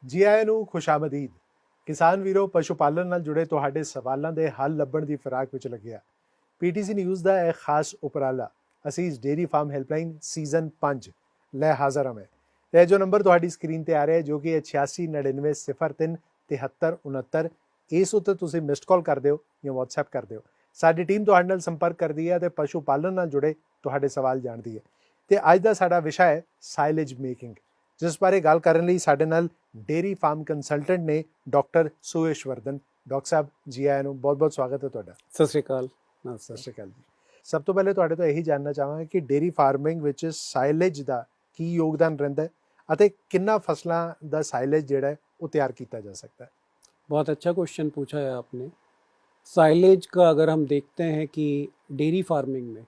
ਜੀ ਆਇਆਂ ਨੂੰ ਖੁਸ਼ਾਮਦੀਦ। ਕਿਸਾਨ ਵੀਰੋ, ਪਸ਼ੂ ਪਾਲਣ ਨਾਲ ਜੁੜੇ ਤੁਹਾਡੇ ਸਵਾਲਾਂ ਦੇ ਹੱਲ ਲੱਭਣ ਦੀ ਫਿਰਾਕ ਵਿੱਚ ਲੱਗਿਆ ਪੀਟੀਸੀ ਨਿਊਜ਼ ਦਾ ਇਹ ਖਾਸ ਉਪਰਾਲਾ ਅਸੀਂ ਡੇਰੀ ਫਾਰਮ ਹੈਲਪਲਾਈਨ ਸੀਜ਼ਨ 5 ਲੈ ਹਾਜ਼ਰ ਹਾਂ। ਇਹ ਜੋ ਨੰਬਰ ਤੁਹਾਡੀ ਸਕਰੀਨ ਤੇ ਆ ਰਿਹਾ ਹੈ, ਜੋ ਕਿ 8699037369, ਇਸ ਉੱਤੇ ਤੁਸੀਂ ਮਿਸਡ ਕਾਲ ਕਰ ਦਿਓ ਜਾਂ WhatsApp ਕਰ ਦਿਓ। ਸਾਡੀ ਟੀਮ ਤੁਹਾਡੇ ਨਾਲ ਸੰਪਰਕ ਕਰਦੀ ਹੈ ਤੇ ਪਸ਼ੂ ਪਾਲਣ ਨਾਲ ਜੁੜੇ ਤੁਹਾਡੇ ਸਵਾਲ ਜਾਣਦੀ ਹੈ। ਤੇ ਅੱਜ ਦਾ ਸਾਡਾ ਵਿਸ਼ਾ ਹੈ ਸਾਈਲੇਜ ਮੇਕਿੰਗ, ਜਿਸ ਬਾਰੇ ਗੱਲ ਕਰਨ ਲਈ ਸਾਡੇ ਨਾਲ ਡੇਰੀ ਫਾਰਮ ਕੰਸਲਟੈਂਟ ਨੇ ਡਾਕਟਰ ਸੁਯਸ਼ ਵਰਧਨ। ਡਾਕਟਰ ਸਾਹਿਬ ਜੀ ਆਇਆਂ ਨੂੰ, ਬਹੁਤ ਬਹੁਤ ਸਵਾਗਤ ਹੈ ਤੁਹਾਡਾ। ਸਤਿ ਸ਼੍ਰੀ ਅਕਾਲ। ਸਤਿ ਸ਼੍ਰੀ ਅਕਾਲ ਜੀ। ਸਭ ਤੋਂ ਪਹਿਲੇ ਤੁਹਾਡੇ ਤੋਂ ਇਹੀ ਜਾਣਨਾ ਚਾਹਾਂਗੇ ਕਿ ਡੇਰੀ ਫਾਰਮਿੰਗ ਵਿੱਚ ਸਾਈਲੇਜ ਦਾ ਕੀ ਯੋਗਦਾਨ ਰਹਿੰਦਾ ਹੈ ਅਤੇ ਕਿੰਨਾ फसलों ਦਾ साइलेज ਜਿਹੜਾ ਹੈ ਉਹ तैयार किया जा सकता है। बहुत अच्छा क्वेश्चन पूछा है आपने। साइलेज का अगर हम देखते हैं कि डेयरी फार्मिंग में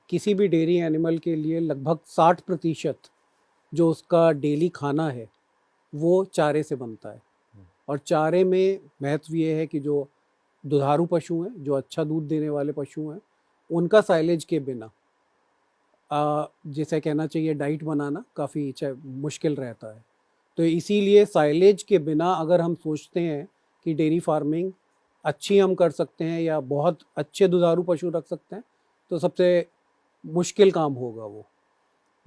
किसी भी डेयरी एनिमल के लिए लगभग 60% जो उसका डेली खाना है वो चारे से बनता है। और चारे में महत्व ये है कि जो दुधारू पशु हैं, जो अच्छा दूध देने वाले पशु हैं, उनका साइलेज के बिना जिसे कहना चाहिए डाइट बनाना काफ़ी मुश्किल रहता है। तो इसीलिए साइलेज के बिना अगर हम सोचते हैं कि डेयरी फार्मिंग अच्छी हम कर सकते हैं या बहुत अच्छे दुधारू पशु रख सकते हैं, तो सबसे मुश्किल काम होगा वो।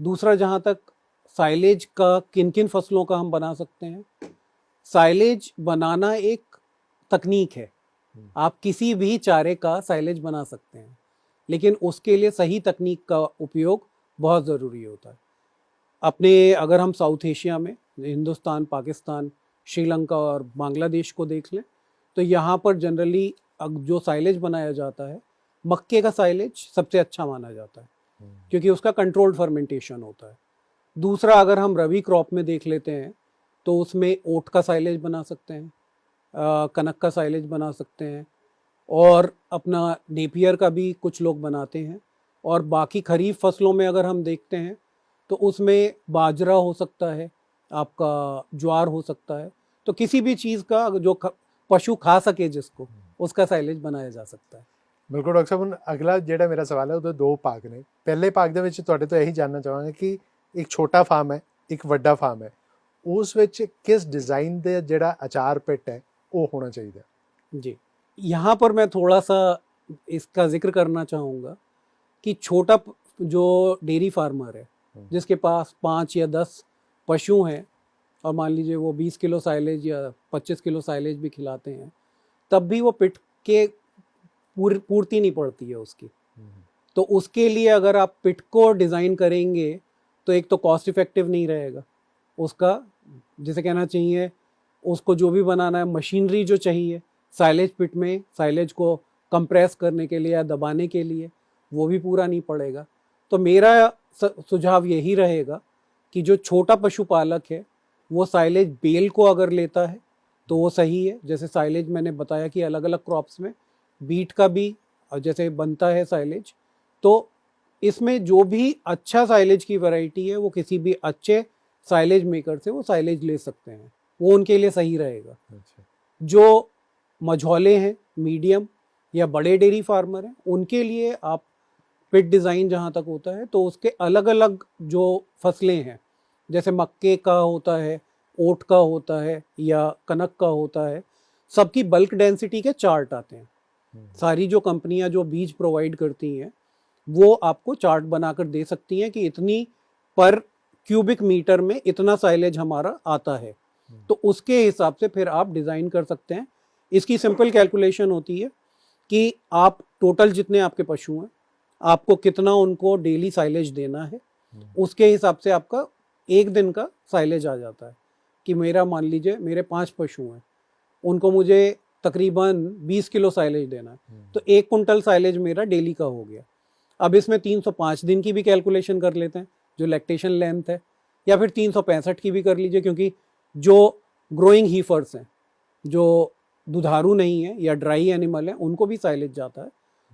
दूसरा, जहाँ तक साइलेज का किन किन फसलों का हम बना सकते हैं, साइलेज बनाना एक तकनीक है। आप किसी भी चारे का साइलेज बना सकते हैं, लेकिन उसके लिए सही तकनीक का उपयोग बहुत ज़रूरी होता है। अपने अगर हम साउथ एशिया में हिंदुस्तान, पाकिस्तान, श्रीलंका और बांग्लादेश को देख लें, तो यहाँ पर जनरली जो साइलेज बनाया जाता है, मक्के का साइलेज सबसे अच्छा माना जाता है, क्योंकि उसका कंट्रोल्ड फर्मेंटेशन होता है। दूसरा, अगर हम रबी क्रॉप में देख लेते हैं तो उसमें ओट का साइलेज बना सकते हैं, कनक का साइलेज बना सकते हैं, और अपना नेपियर का भी कुछ लोग बनाते हैं। और बाकी खरीफ फसलों में अगर हम देखते हैं तो उसमें बाजरा हो सकता है, आपका ज्वार हो सकता है। तो किसी भी चीज़ का जो पशु खा सके जिसको, उसका साइलेज बनाया जा सकता है। बिल्कुल डॉक्टर साहब, ਹੁਣ ਅਗਲਾ ਜਿਹੜਾ ਮੇਰਾ ਸਵਾਲ ਹੈ ਉਹਦੇ ਦੋ ਭਾਗ ਨੇ। ਪਹਿਲੇ ਭਾਗ ਦੇ ਵਿੱਚ ਤੁਹਾਡੇ ਤੋਂ ਇਹੀ ਜਾਣਨਾ ਚਾਹਾਂਗੇ ਕਿ ਇੱਕ ਛੋਟਾ ਫਾਰਮ ਹੈ, ਇੱਕ ਵੱਡਾ ਫਾਰਮ ਹੈ, ਉਸ ਵਿੱਚ ਕਿਸ ਡਿਜ਼ਾਈਨ ਦੇ ਜਿਹੜਾ ਅਚਾਰ ਪਿੱਟ ਹੈ ਉਹ ਹੋਣਾ ਚਾਹੀਦਾ जी। यहाँ पर मैं थोड़ा सा इसका जिक्र करना चाहूँगा कि छोटा जो डेयरी फार्मर है, जिसके पास 5 या 10 पशु हैं, और मान लीजिए वो 20 किलो साइलेज या 25 किलो साइलेज भी खिलाते हैं, तब भी वो पिट के पूर्ति नहीं पड़ती है उसकी। तो उसके लिए अगर आप पिट को डिज़ाइन करेंगे तो एक तो कॉस्ट इफ़ेक्टिव नहीं रहेगा उसका, जिसे कहना चाहिए उसको जो भी बनाना है, मशीनरी जो चाहिए साइलेज पिट में, साइलेज को कंप्रेस करने के लिए या दबाने के लिए, वो भी पूरा नहीं पड़ेगा। तो मेरा सुझाव यही रहेगा कि जो छोटा पशुपालक है वो साइलेज बेल को अगर लेता है तो वो सही है। जैसे साइलेज मैंने बताया कि अलग अलग क्रॉप्स में बीट का भी जैसे बनता है साइलेज, तो इसमें जो भी अच्छा साइलेज की वैरायटी है वो किसी भी अच्छे साइलेज मेकर से वो साइलेज ले सकते हैं, वो उनके लिए सही रहेगा। जो मझौले हैं, मीडियम या बड़े डेयरी फार्मर हैं, उनके लिए आप पिट डिज़ाइन जहाँ तक होता है तो उसके अलग अलग जो फसलें हैं, जैसे मक्के का होता है, ओट का होता है या कनक का होता है, सबकी बल्क डेंसिटी के चार्ट आते हैं। सारी जो कंपनियां जो बीज प्रोवाइड करती हैं वो आपको चार्ट बनाकर दे सकती हैं कि इतनी पर क्यूबिक मीटर में इतना साइलेज हमारा आता है, तो उसके हिसाब से फिर आप डिज़ाइन कर सकते हैं। इसकी सिंपल कैलकुलेशन होती है कि आप टोटल जितने आपके पशु हैं, आपको कितना उनको डेली साइलेज देना है, उसके हिसाब से आपका एक दिन का साइलेज आ जाता है। कि मेरा मान लीजिए मेरे 5 पशु हैं, उनको मुझे तकरीबन 20 किलो साइलेज देना है, तो 1 कुंटल साइलेज मेरा डेली का हो गया। अब इसमें 305 दिन की भी कैलकुलेशन कर लेते हैं, जो लैक्टेशन लेंथ है, या फिर 365 की भी कर लीजिए, क्योंकि जो ग्रोइंग हीफर्स हैं, जो दुधारू नहीं है या ड्राई एनिमल है, उनको भी साइलेज जाता है।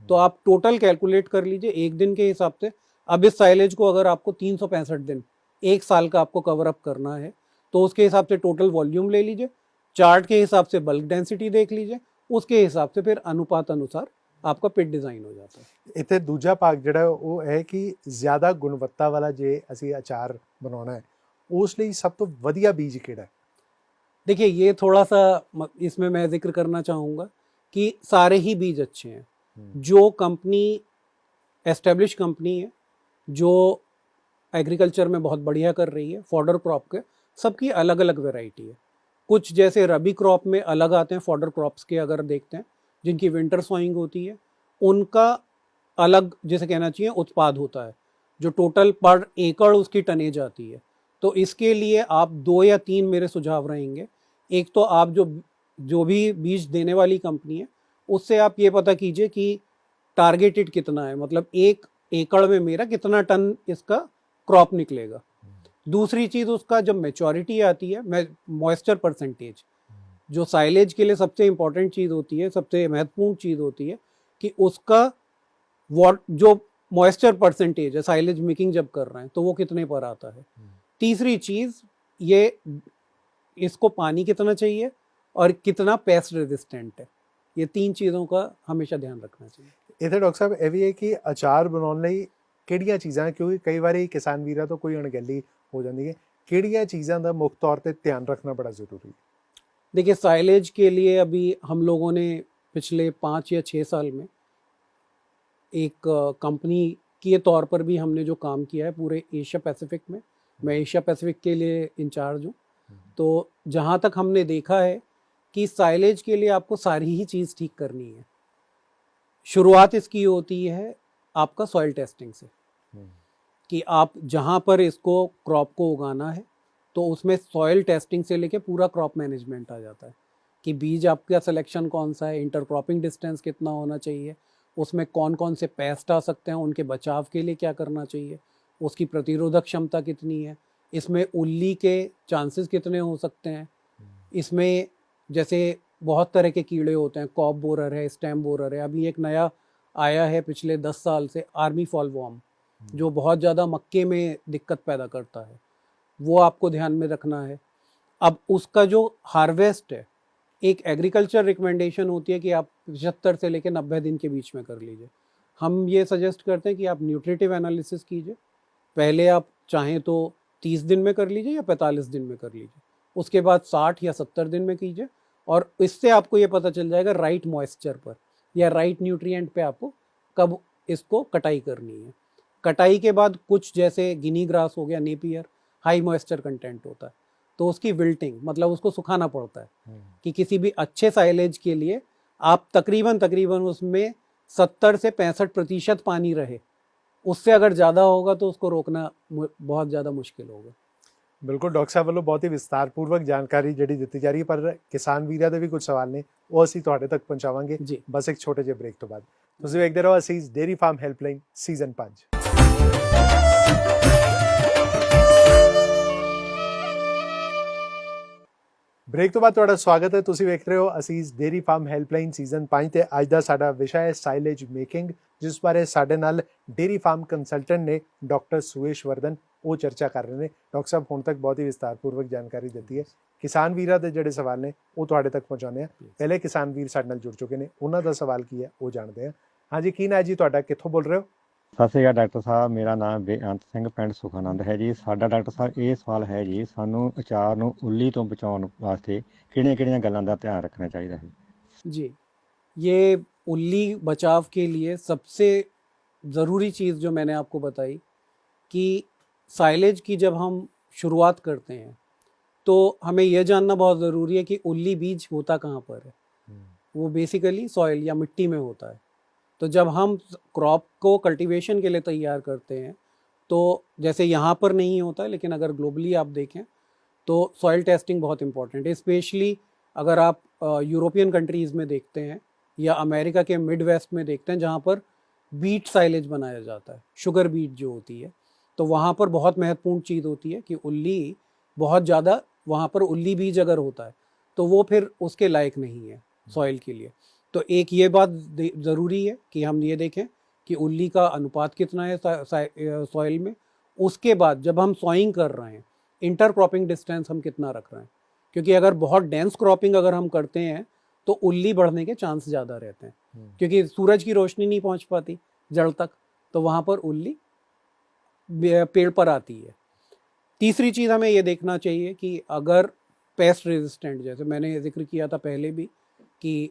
तो आप टोटल कैलकुलेट कर लीजिए एक दिन के हिसाब से। अब इस साइलेज को अगर आपको 365 दिन, 1 साल का आपको कवर अप करना है, तो उसके हिसाब से टोटल वॉल्यूम ले लीजिए, चार्ट के हिसाब से बल्क डेंसिटी देख लीजिए, उसके हिसाब से फिर अनुपात अनुसार आपका पिट डिज़ाइन हो जाता है। ਇੱਥੇ ਦੂਜਾ ਭਾਗ ਜਿਹੜਾ ਉਹ ਹੈ ਕਿ ਜ਼ਿਆਦਾ ਗੁਣਵੱਤਾ ਵਾਲਾ ਜੇ ਅਸੀਂ ਅਚਾਰ ਬਣਾਉਣਾ ਹੈ, ਉਸ ਲਈ ਸਭ ਤੋਂ ਵਧੀਆ ਬੀਜ ਕਿਹੜਾ ਹੈ? देखिए ये थोड़ा सा इसमें मैं जिक्र करना चाहूँगा कि सारे ही बीज अच्छे हैं। जो कंपनी एस्टेब्लिश कंपनी है, जो एग्रीकल्चर में बहुत बढ़िया कर रही है, फॉडर क्रॉप के, सबकी अलग अलग वैरायटी है। कुछ जैसे रबी क्रॉप में अलग आते हैं फॉडर क्रॉप्स के, अगर देखते हैं जिनकी विंटर सोइंग होती है, उनका अलग जैसे कहना चाहिए उत्पाद होता है, जो टोटल पर एकड़ उसकी टनेज आती है। तो इसके लिए आप 2 या 3 मेरे सुझाव रहेंगे। एक तो आप जो भी बीज देने वाली कंपनी है उससे आप ये पता कीजिए कि टारगेटेड कितना है, मतलब 1 एकड़ में मेरा कितना टन इसका क्रॉप निकलेगा। दूसरी चीज़, उसका जब मैच्योरिटी आती है, मॉइस्चर परसेंटेज, जो साइलेज के लिए सबसे इंपॉर्टेंट चीज़ होती है, सबसे महत्वपूर्ण चीज़ होती है कि उसका जो मॉइस्चर परसेंटेज है साइलेज मेकिंग जब कर रहे हैं तो वो कितने पर आता है। तीसरी चीज़, ये इसको पानी कितना चाहिए और कितना पेस्ट रेजिस्टेंट है। ये 3 चीज़ों का हमेशा ध्यान रखना चाहिए। इधर डॉक्टर साहब ਇਹ ਵੀ ਹੈ ਕਿ ਅਚਾਰ ਬਣਾਉਣ ਲਈ ਕਿਹੜੀਆਂ ਚੀਜ਼ਾਂ, ਕਿਉਂਕਿ ਕਈ ਵਾਰੀ ਕਿਸਾਨ ਵੀਰਾਂ ਤੋਂ ਕੋਈ ਅਣਗਹਿਲੀ ਹੋ ਜਾਂਦੀ ਹੈ, ਕਿਹੜੀਆਂ चीज़ों का मुख्य तौर पर ध्यान रखना बड़ा ज़रूरी है? देखिए साइलेज के लिए अभी हम लोगों ने पिछले 5 या 6 साल में एक कंपनी के तौर पर भी हमने जो काम किया है पूरे एशिया पैसिफिक में, मैं एशिया पैसिफिक के लिए इंचार्ज हूँ, तो जहाँ तक हमने देखा है कि साइलेज के लिए आपको सारी ही चीज़ ठीक करनी है। शुरुआत इसकी होती है आपका सॉइल टेस्टिंग से, कि आप जहाँ पर इसको क्रॉप को उगाना है तो उसमें सॉइल टेस्टिंग से लेके पूरा क्रॉप मैनेजमेंट आ जाता है कि बीज आपका सिलेक्शन कौन सा है, इंटरक्रॉपिंग डिस्टेंस कितना होना चाहिए, उसमें कौन कौन से पेस्ट आ सकते हैं, उनके बचाव के लिए क्या करना चाहिए, उसकी प्रतिरोधक क्षमता कितनी है, इसमें उल्ली के चांसेस कितने हो सकते हैं, इसमें जैसे बहुत तरह के कीड़े होते हैं, कॉप बोरर है, स्टेम बोरर है, अभी एक नया आया है पिछले 10 साल से आर्मी फॉल वॉर्म, जो बहुत ज़्यादा मक्के में दिक्कत पैदा करता है, वो आपको ध्यान में रखना है। अब उसका जो हार्वेस्ट है, एक एग्रीकल्चर रिकमेंडेशन होती है कि आप 75 से लेकर 90 दिन के बीच में कर लीजिए। हम ये सजेस्ट करते हैं कि आप न्यूट्रिटिव एनालिसिस कीजिए, पहले आप चाहें तो 30 दिन में कर लीजिए या 45 दिन में कर लीजिए, उसके बाद 60 या 70 दिन में कीजिए, और इससे आपको ये पता चल जाएगा राइट मॉइस्चर पर या राइट न्यूट्रिएंट पे आपको कब इसको कटाई करनी है। कटाई के बाद कुछ जैसे गिनी ग्रास हो गया, नेपियर, हाई मॉइस्चर कंटेंट होता है, तो उसकी विल्टिंग मतलब उसको सुखाना पड़ता है कि किसी भी अच्छे साइलेज के लिए आप तकरीबन उसमें 70 से 65% पानी रहे, उससे अगर ज़्यादा होगा तो उसको रोकना बहुत ज़्यादा मुश्किल होगा। बिल्कुल, डॉक्टर साहब ਵੱਲੋਂ ਬਹੁਤ ਹੀ ਵਿਸਤਾਰਪੂਰਵਕ ਜਾਣਕਾਰੀ ਜਿਹੜੀ ਦਿੱਤੀ ਜਾ ਰਹੀ ਹੈ, ਪਰ ਕਿਸਾਨ ਵੀਰਾਂ ਦੇ ਵੀ ਕੁਝ ਸਵਾਲ ਨੇ, ਉਹ ਅਸੀਂ ਤੁਹਾਡੇ ਤੱਕ ਪਹੁੰਚਾਵਾਂਗੇ ਜੀ। ਬਸ ਇੱਕ ਛੋਟੇ ਜਿਹੇ ਬ੍ਰੇਕ ਤੋਂ ਬਾਅਦ। ਤੁਸੀਂ ਵੇਖਦੇ ਰਹੋ Asees dairy farm helpline season 5। Break ਤੋਂ ਬਾਅਦ ਤੁਹਾਡਾ ਸਵਾਗਤ ਹੈ। ਤੁਸੀਂ ਵੇਖ ਰਹੇ ਹੋ ਅਸੀਸ ਡੇਅਰੀ ਫਾਰਮ ਹੈਲਪਲਾਈਨ ਸੀਜ਼ਨ 5 ਤੇ ਅੱਜ ਦਾ ਸਾਡਾ ਵਿਸ਼ਾ ਹੈ ਸਾਈਲੇਜ ਮੇਕਿੰਗ, ਜਿਸ ਬਾਰੇ ਸਾਡੇ ਨਾਲ ਡੇਅਰੀ ਫਾਰਮ ਕੰਸਲਟੈਂਟ ਨੇ ਡਾਕਟਰ ਸੁਵੇਸ਼ ਵਰਧਨ, ਉਹ ਚਰਚਾ ਕਰ ਰਹੇ ਨੇ। ਡਾਕਟਰ ਸਾਹਿਬ ਹੁਣ ਤੱਕ ਬਹੁਤ ਹੀ ਵਿਸਤਾਰਪੂਰਵਕ ਜਾਣਕਾਰੀ ਦਿੱਤੀ ਹੈ। ਕਿਸਾਨ ਵੀਰਾਂ ਦੇ ਜਿਹੜੇ ਸਵਾਲ ਨੇ ਉਹ ਤੁਹਾਡੇ ਤੱਕ ਪਹੁੰਚਾਉਂਦੇ ਆ। ਪਹਿਲੇ ਕਿਸਾਨ ਵੀਰ ਸਾਡੇ ਨਾਲ ਜੁੜ ਚੁੱਕੇ ਨੇ, ਉਹਨਾਂ ਦਾ ਸਵਾਲ ਕੀ ਹੈ ਉਹ ਜਾਣਦੇ ਆ। ਹਾਂਜੀ, ਕੀ ਨਾਂ ਹੈ ਜੀ ਤੁਹਾਡਾ, ਕਿੱਥੋਂ ਬੋਲ ਰਹੇ ਹੋ? ਸਤਿ ਸ਼੍ਰੀ ਅਕਾਲ ਡਾਕਟਰ ਸਾਹਿਬ, ਮੇਰਾ ਨਾਮ ਬੇਅੰਤ ਸਿੰਘ, ਪਿੰਡ ਸੁਖਾਨੰਦ ਹੈ ਜੀ। ਸਾਡਾ ਡਾਕਟਰ ਸਾਹਿਬ ਇਹ ਸਵਾਲ ਹੈ ਜੀ, ਸਾਨੂੰ ਅਚਾਰ ਨੂੰ ਉੱਲੀ ਤੋਂ ਬਚਾਉਣ ਵਾਸਤੇ ਕਿਹੜੀਆਂ-ਕਿਹੜੀਆਂ ਗੱਲਾਂ ਦਾ ਧਿਆਨ ਰੱਖਣਾ ਚਾਹੀਦਾ ਹੈ? जी, ये उल्ली बचाव के लिए सबसे ज़रूरी चीज़ जो मैंने आपको बताई कि साइलेज की जब हम शुरुआत करते हैं तो हमें यह जानना बहुत ज़रूरी है कि उल्ली बीज होता कहाँ पर है। वो बेसिकली सॉइल या मिट्टी में होता है। तो जब हम क्रॉप को कल्टीवेशन के लिए तैयार करते हैं तो जैसे यहाँ पर नहीं होता है, लेकिन अगर ग्लोबली आप देखें तो सॉइल टेस्टिंग बहुत इंपॉर्टेंट है। स्पेशली अगर आप यूरोपियन कंट्रीज़ में देखते हैं या अमेरिका के मिड वेस्ट में देखते हैं जहाँ पर बीट साइलेज बनाया जाता है, शुगर बीट जो होती है, तो वहाँ पर बहुत महत्वपूर्ण चीज़ होती है कि उल्ली बहुत ज़्यादा, वहाँ पर उल्ली बीज अगर होता है तो वो फिर उसके लायक नहीं है सॉइल के लिए। तो एक ये बात ज़रूरी है कि हम ये देखें कि उल्ली का अनुपात कितना है सॉइल में। उसके बाद जब हम सॉइंग कर रहे हैं, इंटर क्रॉपिंग डिस्टेंस हम कितना रख रहे हैं, क्योंकि अगर बहुत डेंस क्रॉपिंग अगर हम करते हैं तो उल्ली बढ़ने के चांस ज़्यादा रहते हैं, क्योंकि सूरज की रोशनी नहीं पहुंच पाती जड़ तक, तो वहाँ पर उल्ली पेड़ पर आती है। तीसरी चीज़ हमें ये देखना चाहिए कि अगर पेस्ट रेजिस्टेंट, जैसे मैंने जिक्र किया था पहले भी कि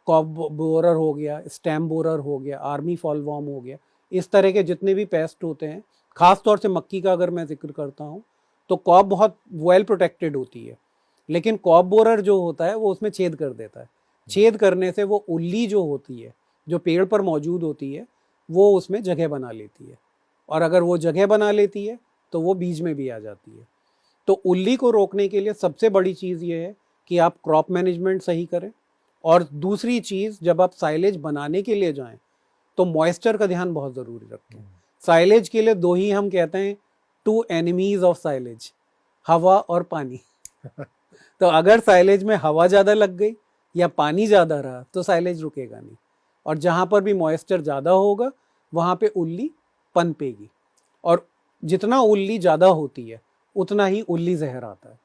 कॉप बोरर हो गया, स्टैम बोरर हो गया, आर्मी फॉलवॉर्म हो गया, इस तरह के जितने भी पेस्ट होते हैं, ख़ास तौर से मक्की का अगर मैं जिक्र करता हूँ तो कॉप बहुत वेल प्रोटेक्टेड होती है, लेकिन कॉप बोरर जो होता है वो उसमें छेद कर देता है। छेद करने से वो उल्ली जो होती है, जो पेड़ पर मौजूद होती है, वो उसमें जगह बना लेती है, और अगर वो जगह बना लेती है तो वो बीज में भी आ जाती है। तो उल्ली को रोकने के लिए सबसे बड़ी चीज़ ये है कि आप क्रॉप मैनेजमेंट सही करें, और दूसरी चीज़, जब आप साइलेज बनाने के लिए जाएं तो मॉइस्चर का ध्यान बहुत ज़रूरी रखें। साइलेज के लिए दो ही हम कहते हैं, 2 एनिमीज ऑफ साइलेज, हवा और पानी। तो अगर साइलेज में हवा ज़्यादा लग गई या पानी ज़्यादा रहा तो साइलेज रुकेगा नहीं, और जहाँ पर भी मॉइस्चर ज़्यादा होगा वहाँ पे उल्ली पनपेगी, और जितना उल्ली ज़्यादा होती है उतना ही उल्ली जहर आता है।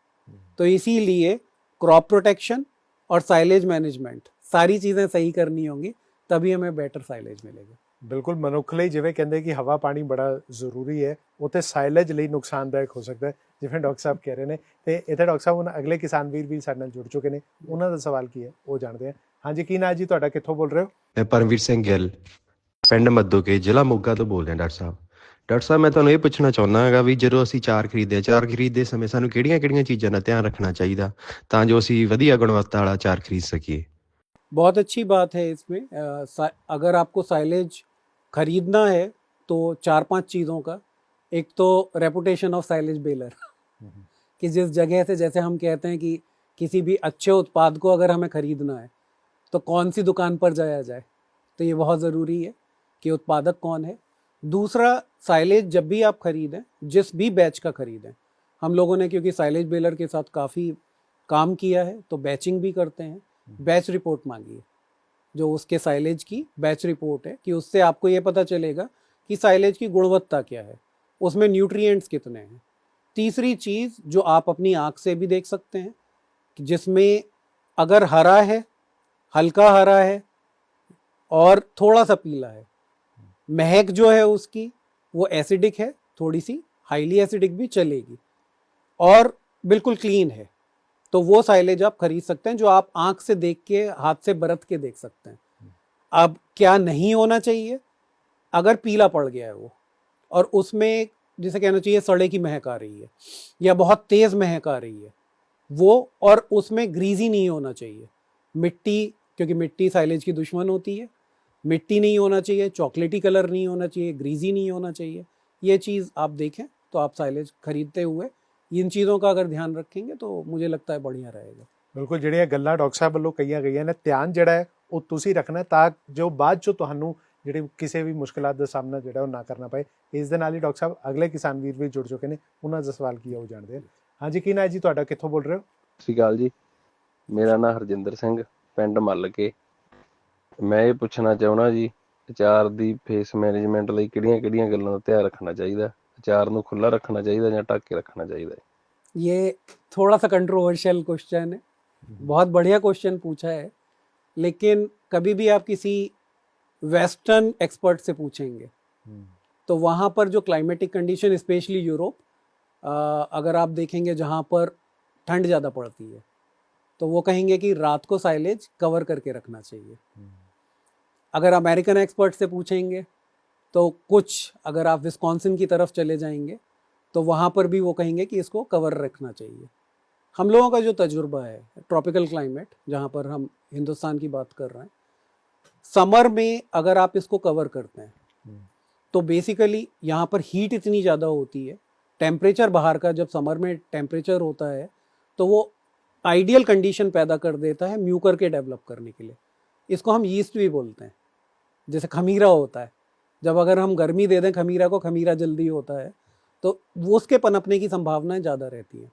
तो इसीलिए क्रॉप प्रोटेक्शन और साइलेज मैनेजमेंट सारी चीज़ें सही करनी होंगी, तभी हमें बेटर साइलेज मिलेगा। ਬਿਲਕੁਲ ਮਨੁੱਖ ਲਈ ਜਿਵੇਂ ਕਹਿੰਦੇ ਕਿ ਹਵਾ ਪਾਣੀ ਬੜਾ ਜ਼ਰੂਰੀ ਹੈ, ਉੱਥੇ ਸਾਈਲੇਜ ਲਈ ਨੁਕਸਾਨਦਾਇਕ ਹੋ ਸਕਦਾ ਹੈ, ਜਿਵੇਂ ਡਾਕਟਰ ਸਾਹਿਬ ਕਹਿ ਰਹੇ ਨੇ। ਤੇ ਇੱਥੇ ਡਾਕਟਰ ਸਾਹਿਬ ਹੁਣ ਅਗਲੇ ਕਿਸਾਨ ਵੀਰ ਵੀ ਸਾਡੇ ਨਾਲ ਜੁੜ ਚੁੱਕੇ ਨੇ, ਉਹਨਾਂ ਦਾ ਸਵਾਲ ਕੀ ਹੈ ਉਹ ਜਾਣਦੇ ਹਾਂ। ਹਾਂਜੀ, ਕੀ ਨਾਂ ਜੀ ਤੁਹਾਡਾ, ਕਿੱਥੋਂ ਬੋਲ ਰਹੇ ਹੋ? ਮੈਂ ਪਰਮਵੀਰ ਸਿੰਘ ਗਿੱਲ, ਪਿੰਡ ਮੱਦੋਕੇ, ਜ਼ਿਲ੍ਹਾ ਮੋਗਾ ਤੋਂ ਬੋਲ ਰਿਹਾ। ਡਾਕਟਰ ਸਾਹਿਬ ਮੈਂ ਤੁਹਾਨੂੰ ਇਹ ਪੁੱਛਣਾ ਚਾਹੁੰਦਾ ਹੈਗਾ ਵੀ ਜਦੋਂ ਅਸੀਂ ਚਾਰ ਖਰੀਦਦੇ ਸਮੇਂ ਸਾਨੂੰ ਕਿਹੜੀਆਂ ਚੀਜ਼ਾਂ ਦਾ ਧਿਆਨ ਰੱਖਣਾ ਚਾਹੀਦਾ ਤਾਂ ਜੋ ਅਸੀਂ ਵਧੀਆ ਗੁਣਵੱਤਾ ਵਾਲਾ ਚਾਰ ਖਰੀਦ ਸਕੀਏ? बहुत अच्छी बात है इसमें। अगर आपको साइलेज खरीदना है तो 4-5 चीज़ों का, एक तो रेपुटेशन ऑफ साइलेज बेलर, कि जिस जगह से, जैसे हम कहते हैं कि किसी भी अच्छे उत्पाद को अगर हमें ख़रीदना है तो कौन सी दुकान पर जाया जाए, तो ये बहुत ज़रूरी है कि उत्पादक कौन है। दूसरा, साइलेज जब भी आप ख़रीदें, जिस भी बैच का ख़रीदें, हम लोगों ने क्योंकि साइलेज बेलर के साथ काफ़ी काम किया है तो बैचिंग भी करते हैं। बैच रिपोर्ट मांगिए, जो उसके साइलेज की बैच रिपोर्ट है, कि उससे आपको ये पता चलेगा कि साइलेज की गुणवत्ता क्या है, उसमें न्यूट्रिएंट्स कितने हैं। तीसरी चीज़ जो आप अपनी आँख से भी देख सकते हैं, कि जिसमें अगर हरा है, हल्का हरा है और थोड़ा सा पीला है, महक जो है उसकी वो एसिडिक है, थोड़ी सी हाईली एसिडिक भी चलेगी, और बिल्कुल क्लीन है, तो वो साइलेज आप खरीद सकते हैं, जो आप आंख से देख के, हाथ से बरत के देख सकते हैं। अब क्या नहीं होना चाहिए, अगर पीला पड़ गया है वो, और उसमें जिसे कहना चाहिए सड़े की महक आ रही है या बहुत तेज़ महक आ रही है वो, और उसमें ग्रीजी नहीं होना चाहिए, मिट्टी, क्योंकि मिट्टी साइलेज की दुश्मन होती है, मिट्टी नहीं होना चाहिए, चॉकलेटी कलर नहीं होना चाहिए, ग्रीजी नहीं होना चाहिए। ये चीज़ आप देखें तो आप साइलेज खरीदते हुए इन चीज़ों का अगर ध्यान रखेंगे तो मुझे लगता है बढ़िया रहेगा। ਬਿਲਕੁਲ, ਜਿਹੜੀਆਂ ਗੱਲਾਂ ਡਾਕਟਰ ਸਾਹਿਬ ਵੱਲੋਂ ਕਹੀਆਂ ਗਈਆਂ ਨੇ, ਧਿਆਨ ਜਿਹੜਾ ਹੈ ਉਹ ਤੁਸੀਂ ਰੱਖਣਾ ਤਾਂ ਜੋ ਬਾਅਦ 'ਚੋਂ ਤੁਹਾਨੂੰ ਜਿਹੜੀ ਕਿਸੇ ਵੀ ਮੁਸ਼ਕਲਾਂ ਦਾ ਸਾਹਮਣਾ ਜਿਹੜਾ ਉਹ ਨਾ ਕਰਨਾ ਪਏ। ਇਸ ਦੇ ਨਾਲ ਹੀ ਡਾਕਟਰ ਸਾਹਿਬ ਅਗਲੇ ਕਿਸਾਨ ਵੀਰ ਵੀ ਜੁੜ ਚੁੱਕੇ ਨੇ, ਉਹਨਾਂ ਦਾ ਸਵਾਲ ਕੀ ਹੈ ਉਹ ਜਾਣਦੇ ਹਾਂ। ਹਾਂਜੀ, ਕੀ ਨਾਂ ਹੈ ਜੀ ਤੁਹਾਡਾ, ਕਿੱਥੋਂ ਬੋਲ ਰਹੇ ਹੋ? ਸਤਿ ਸ਼੍ਰੀ ਅਕਾਲ ਜੀ, ਮੇਰਾ ਨਾਮ ਹਰਜਿੰਦਰ ਸਿੰਘ, ਪਿੰਡ ਮੱਲਕੇ। ਮੈਂ ਇਹ ਪੁੱਛਣਾ ਚਾਹੁੰਦਾ ਜੀ, ਅਚਾਰ ਦੀ ਫੇਸ ਮੈਨੇਜਮੈਂਟ ਲਈ ਕਿਹੜੀਆਂ ਗੱਲਾਂ ਦਾ ਧਿਆਨ ਰੱਖਣਾ ਚਾਹੀਦਾ? ਅਚਾਰ ਨੂੰ ਖੁੱਲ੍ਹਾ ਰੱਖਣਾ ਚਾਹੀਦਾ ਜਾਂ ਢੱਕ ਕੇ ਰੱਖਣਾ ਚਾਹੀਦਾ? ये थोड़ा सा कंट्रोवर्शियल क्वेश्चन है, बहुत बढ़िया क्वेश्चन पूछा है, लेकिन कभी भी आप किसी वेस्टर्न एक्सपर्ट से पूछेंगे तो वहाँ पर जो क्लाइमेटिक कंडीशन, स्पेशली यूरोप, अगर आप देखेंगे जहाँ पर ठंड ज़्यादा पड़ती है, तो वो कहेंगे कि रात को साइलेज कवर करके रखना चाहिए। अगर अमेरिकन एक्सपर्ट से पूछेंगे तो कुछ, अगर आप विस्कॉन्सिन की तरफ चले जाएंगे तो वहाँ पर भी वो कहेंगे कि इसको कवर रखना चाहिए। हम लोगों का जो तजुर्बा है, ट्रॉपिकल क्लाइमेट जहाँ पर हम हिंदुस्तान की बात कर रहे हैं, समर में अगर आप इसको कवर करते हैं तो बेसिकली यहाँ पर हीट इतनी ज़्यादा होती है, टेम्परेचर बाहर का जब समर में टेम्परेचर होता है तो वो आइडियल कंडीशन पैदा कर देता है म्यूकर के डेवलप करने के लिए। इसको हम यीस्ट भी बोलते हैं, जैसे खमीरा होता है, जब अगर हम गर्मी दे दें खमीरा को, खमीरा जल्दी होता है तो वो उसके पनपने की संभावनाएं ज़्यादा रहती हैं।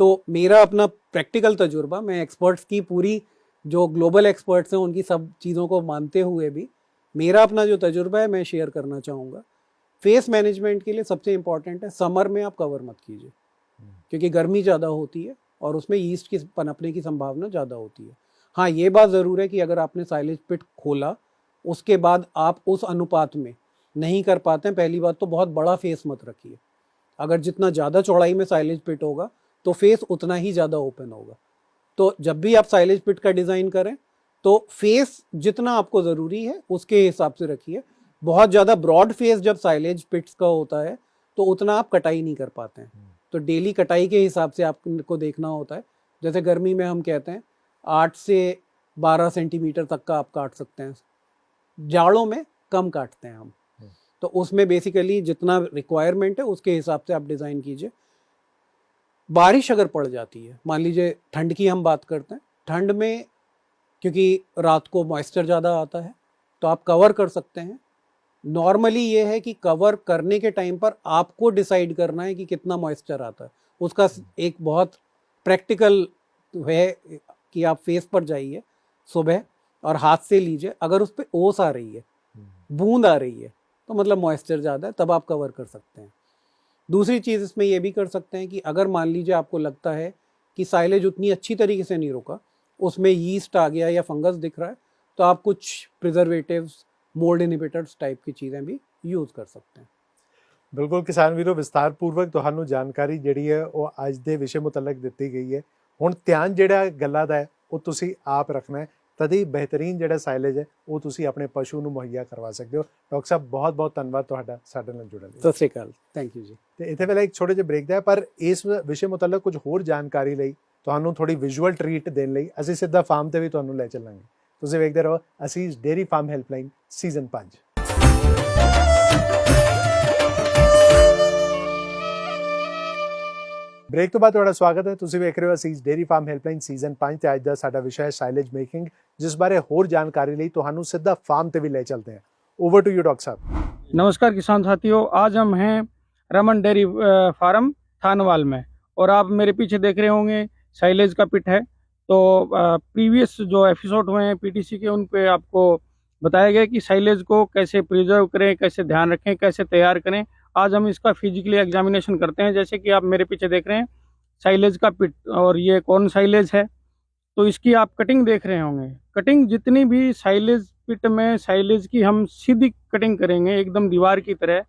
तो मेरा अपना प्रैक्टिकल तजुर्बा, मैं एक्सपर्ट्स की पूरी, जो ग्लोबल एक्सपर्ट्स हैं उनकी सब चीज़ों को मानते हुए भी मेरा अपना जो तजुर्बा है मैं शेयर करना चाहूँगा। फेस मैनेजमेंट के लिए सबसे इम्पॉर्टेंट है, समर में आप कवर मत कीजिए, क्योंकि गर्मी ज़्यादा होती है और उसमें ईस्ट की पनपने की संभावना ज़्यादा होती है। हाँ, ये बात ज़रूर है कि अगर आपने साइलेज पिट खोला, उसके बाद आप उस अनुपात में नहीं कर पाते हैं, पहली बात तो बहुत बड़ा फेस मत रखिए। अगर जितना ज़्यादा चौड़ाई में साइलेज पिट होगा तो फेस उतना ही ज़्यादा ओपन होगा। तो जब भी आप साइलेज पिट का डिज़ाइन करें तो फेस जितना आपको ज़रूरी है उसके हिसाब से रखिए। बहुत ज़्यादा ब्रॉड फेस जब साइलेज पिट्स का होता है तो उतना आप कटाई नहीं कर पाते हैं। तो डेली कटाई के हिसाब से आपको देखना होता है। जैसे गर्मी में हम कहते हैं 8 से 12 सेंटीमीटर तक का आप काट सकते हैं, जाड़ों में कम काटते हैं हम। तो उसमें बेसिकली जितना रिक्वायरमेंट है उसके हिसाब से आप डिज़ाइन कीजिए। बारिश अगर पड़ जाती है, मान लीजिए ठंड की हम बात करते हैं, ठंड में क्योंकि रात को मॉइस्चर ज़्यादा आता है तो आप कवर कर सकते हैं। नॉर्मली ये है कि कवर करने के टाइम पर आपको डिसाइड करना है कि कितना मॉइस्चर आता है। उसका एक बहुत प्रैक्टिकल है कि आप फेस पर जाइए सुबह और हाथ से लीजिए, अगर उस पर ओस आ रही है, बूंद आ रही है, तो मतलब मॉइस्चर ज़्यादा है, तब आप कवर कर सकते हैं। दूसरी चीज़ इसमें ये भी कर सकते हैं कि अगर मान लीजिए आपको लगता है कि साइलेज उतनी अच्छी तरीके से नहीं रुका, उसमें यीस्ट आ गया या फंगस दिख रहा है, तो आप कुछ प्रिजर्वेटिव्स, मोल्ड इनहिबिटर्स टाइप की चीज़ें भी यूज़ कर सकते हैं। बिल्कुल किसान वीरों, विस्तारपूर्वक ਤੁਹਾਨੂੰ ਜਾਣਕਾਰੀ ਜਿਹੜੀ ਹੈ ਉਹ ਅੱਜ ਦੇ ਵਿਸ਼ੇ ਮੁਤਲਕ ਦਿੱਤੀ ਗਈ ਹੈ। ਹੁਣ ਧਿਆਨ ਜਿਹੜਾ ਗੱਲਾਂ ਦਾ ਹੈ ਉਹ ਤੁਸੀਂ ਆਪ ਰੱਖਣਾ ਹੈ, ਤਦੀ ਬਿਹਤਰੀਨ ਜਿਹੜਾ ਸਾਈਲੇਜ ਹੈ ਉਹ ਤੁਸੀਂ ਆਪਣੇ ਪਸ਼ੂ ਨੂੰ ਮੁਹੱਈਆ ਕਰਵਾ ਸਕਦੇ ਹੋ। ਡਾਕਟਰ ਸਾਹਿਬ ਬਹੁਤ ਬਹੁਤ ਧੰਨਵਾਦ ਤੁਹਾਡਾ ਸਾਡੇ ਨਾਲ ਜੁੜਨ ਲਈ। ਸਤਿ ਸ਼੍ਰੀ ਅਕਾਲ, ਥੈਂਕ ਯੂ ਜੀ। ਤੇ ਇੱਥੇ ਵੇਲੇ ਇੱਕ ਛੋਟੇ ਜਿਹੇ ਬ੍ਰੇਕ ਦਾ ਹੈ, ਪਰ ਇਸ ਵਿਸ਼ੇ ਮੁਤਲਕ ਕੁਝ ਹੋਰ ਜਾਣਕਾਰੀ ਲਈ ਤੁਹਾਨੂੰ ਥੋੜੀ ਵਿਜ਼ੂਅਲ ਟਰੀਟ ਦੇਣ ਲਈ ਅਸੀਂ ਸਿੱਧਾ ਫਾਰਮ ਤੇ ਵੀ ਤੁਹਾਨੂੰ ਲੈ ਚੱਲਾਂਗੇ। ਤੁਸੀਂ ਵੇਖਦੇ ਰਹੋ Asees dairy farm helpline season 5। Break ਤੋਂ ਬਾਅਦ ਤੁਹਾਡਾ ਸਵਾਗਤ ਹੈ। ਤੁਸੀਂ ਵੇਖ ਰਹੇ ਹੋ ਅਸੀਸ ਡੇਅਰੀ ਫਾਰਮ ਹੈਲਪਲਾਈਨ ਸੀਜ਼ਨ 5 ਤੇ ਅੱਜ ਦਾ ਸਾਡਾ ਵਿਸ਼ਾ ਹੈ ਸਾਈਲੇਜ ਮੇਕਿੰਗ, ਜਿਸ ਬਾਰੇ ਹੋਰ ਜਾਣਕਾਰੀ ਲਈ ਤੁਹਾਨੂੰ ਸਿੱਧਾ ਫਾर्म ਤੇ भी ले चलते हैं। ओवर टू यू डॉक्टर साहब। नमस्कार किसान साथियों, आज हम हैं रमन डेयरी फार्म थानवाल में और आप मेरे पीछे देख रहे होंगे साइलेज का पिट है। तो प्रीवियस जो एपिसोड हुए हैं पीटीसी के, उन पे आपको बताया गया कि साइलेज को कैसे प्रिजर्व करें, कैसे ध्यान रखें, कैसे तैयार करें। आज हम इसका फिजिकली एग्जामिनेशन करते हैं। जैसे कि आप मेरे पीछे देख रहे हैं साइलेज का पिट, और ये कौन साइलेज है, तो इसकी आप कटिंग देख रहे होंगे। कटिंग जितनी भी साइलेज पिट में साइलेज की हम सीधी कटिंग करेंगे एकदम दीवार की तरह,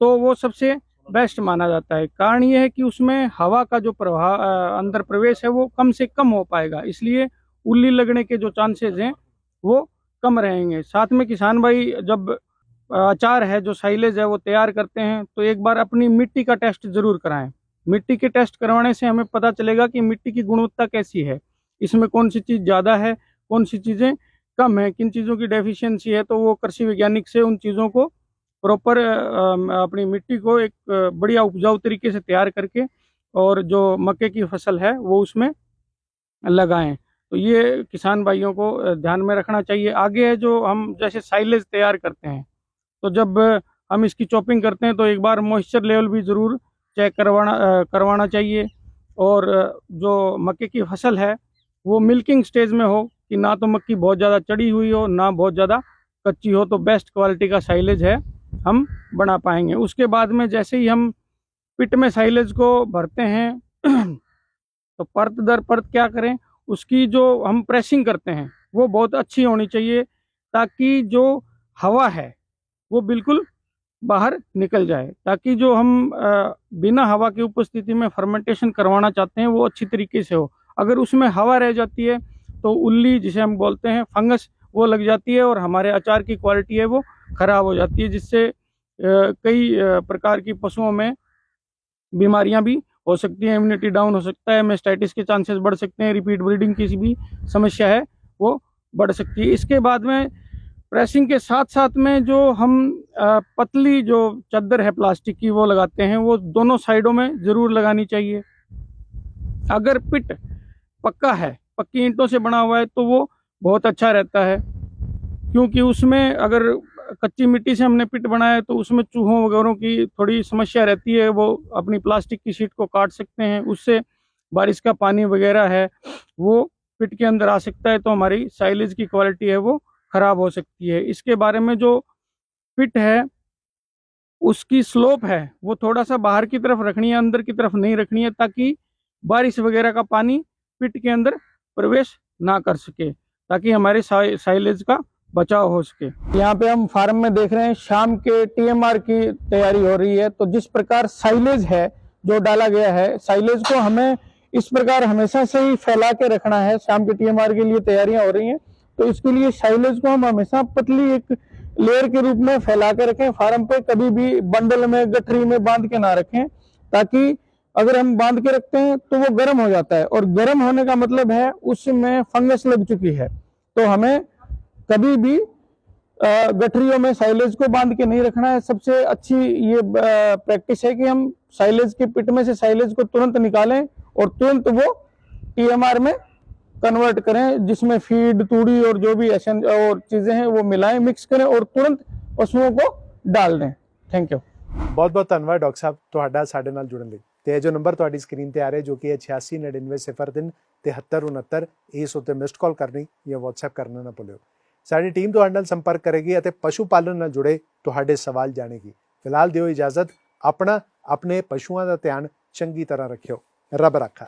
तो वो सबसे बेस्ट माना जाता है। कारण ये है कि उसमें हवा का जो प्रवाह अंदर प्रवेश है वो कम से कम हो पाएगा, इसलिए उल्ली लगने के जो चांसेस हैं वो कम रहेंगे। साथ में किसान भाई जब अचार है जो साइलेज है वो तैयार करते हैं तो एक बार अपनी मिट्टी का टेस्ट जरूर कराएं। मिट्टी के टेस्ट करवाने से हमें पता चलेगा कि मिट्टी की गुणवत्ता कैसी है, इसमें कौन सी चीज़ ज़्यादा है, कौन सी चीज़ें कम है, किन चीज़ों की डेफिशिएंसी है। तो वो कृषि वैज्ञानिक से उन चीज़ों को प्रॉपर अपनी मिट्टी को एक बढ़िया उपजाऊ तरीके से तैयार करके और जो मक्के की फसल है वो उसमें लगाएं। तो ये किसान भाइयों को ध्यान में रखना चाहिए। आगे है जो हम जैसे साइलेज तैयार करते हैं, तो जब हम इसकी चॉपिंग करते हैं तो एक बार मॉइस्चर लेवल भी ज़रूर चेक करवाना चाहिए। और जो मक्के की फसल है वो मिल्किंग स्टेज में हो, कि ना तो मक्की बहुत ज़्यादा चढ़ी हुई हो ना बहुत ज़्यादा कच्ची हो, तो बेस्ट क्वालिटी का साइलेज है हम बना पाएंगे। उसके बाद में जैसे ही हम पिट में साइलेज को भरते हैं तो परत दर परत क्या करें, उसकी जो हम प्रेसिंग करते हैं वो बहुत अच्छी होनी चाहिए, ताकि जो हवा है वो बिल्कुल बाहर निकल जाए, ताकि जो हम बिना हवा की उपस्थिति में फर्मेंटेशन करवाना चाहते हैं वो अच्छी तरीके से हो। अगर उसमें हवा रह जाती है तो उल्ली, जिसे हम बोलते हैं फंगस, वो लग जाती है और हमारे अचार की क्वालिटी है वो ख़राब हो जाती है, जिससे कई प्रकार की पशुओं में बीमारियां भी हो सकती हैं, इम्यूनिटी डाउन हो सकता है, मेस्टाइटिस के चांसेस बढ़ सकते हैं, रिपीट ब्रीडिंग की भी समस्या है वो बढ़ सकती है। इसके बाद में प्रेसिंग के साथ साथ में जो हम पतली जो चादर है प्लास्टिक की वो लगाते हैं, वो दोनों साइडों में ज़रूर लगानी चाहिए। अगर पिट पक्का है, पक्की ईंटों से बना हुआ है, तो वो बहुत अच्छा रहता है, क्योंकि उसमें अगर कच्ची मिट्टी से हमने पिट बनाया है तो उसमें चूहों वगैरह की थोड़ी समस्या रहती है, वो अपनी प्लास्टिक की शीट को काट सकते हैं, उससे बारिश का पानी वगैरह है वो पिट के अंदर आ सकता है, तो हमारी साइलेज की क्वालिटी है वो ख़राब हो सकती है। इसके बारे में जो पिट है उसकी स्लोप है वो थोड़ा सा बाहर की तरफ रखनी है, अंदर की तरफ नहीं रखनी है, ताकि बारिश वगैरह का पानी पिट के अंदर प्रवेश ना कर सके, ताकि हमारे साइलेज का बचाव हो सके। यहाँ पे हम फार्म में देख रहे हैं शाम के TMR की तैयारी हो रही है। तो जिस प्रकार साइलेज है जो डाला गया है, साइलेज को हमें इस प्रकार हमेशा से ही फैला के रखना है। शाम के टीएमआर के लिए तैयारियां हो रही हैं, तो इसके लिए साइलेज को हम हमेशा पतली एक लेयर के रूप में फैला के रखें फार्म पे, कभी भी बंडल में गठरी में बांध के ना रखें, ताकि अगर हम बांध के रखते हैं तो वो गर्म हो जाता है, और गर्म होने का मतलब है उसमें फंगस लग चुकी है। तो हमें कभी भी गठरियों में साइलेज को बांध के नहीं रखना है। सबसे अच्छी ये प्रैक्टिस है कि हम साइलेज के पिट में से साइलेज को तुरंत निकालें और तुरंत वो टीएमआर में कन्वर्ट करें, जिसमें फीड, तूड़ी और जो भी और चीजें हैं वो मिलाएं, मिक्स करें और तुरंत पशुओं को डाल दें। Thank you. ਬਹੁਤ ਬਹੁਤ ਧੰਨਵਾਦ ਡਾਕਟਰ ਸਾਹਿਬ ਤੁਹਾਡਾ ਸਾਡੇ ਨਾਲ ਜੁੜਨ ਲਈ। ਤੇ ਇਹ ਜੋ ਨੰਬਰ ਤੁਹਾਡੀ ਸਕਰੀਨ ਤੇ ਆ ਰਿਹਾ ਜੋ ਕਿ ਹੈ 8699037369, ਇਸ ਉੱਤੇ ਮਿਸਡ ਕਾਲ ਕਰਨੀ ਜਾਂ WhatsApp ਕਰਨਾ ਨਾ ਭੁੱਲਿਓ। ਸਾਡੀ ਟੀਮ ਤੁਹਾਡੇ ਨਾਲ ਸੰਪਰਕ ਕਰੇਗੀ ਅਤੇ ਪਸ਼ੂ ਪਾਲਣ ਨਾਲ ਜੁੜੇ ਤੁਹਾਡੇ ਸਵਾਲ ਜਾਣੇਗੀ। ਫਿਲਹਾਲ ਦਿਓ ਇਜਾਜ਼ਤ, ਆਪਣਾ ਆਪਣੇ ਪਸ਼ੂਆਂ ਦਾ ਧਿਆਨ ਚੰਗੀ ਤਰ੍ਹਾਂ ਰੱਖਿਓ। ਰੱਬ ਰਾਖਾ।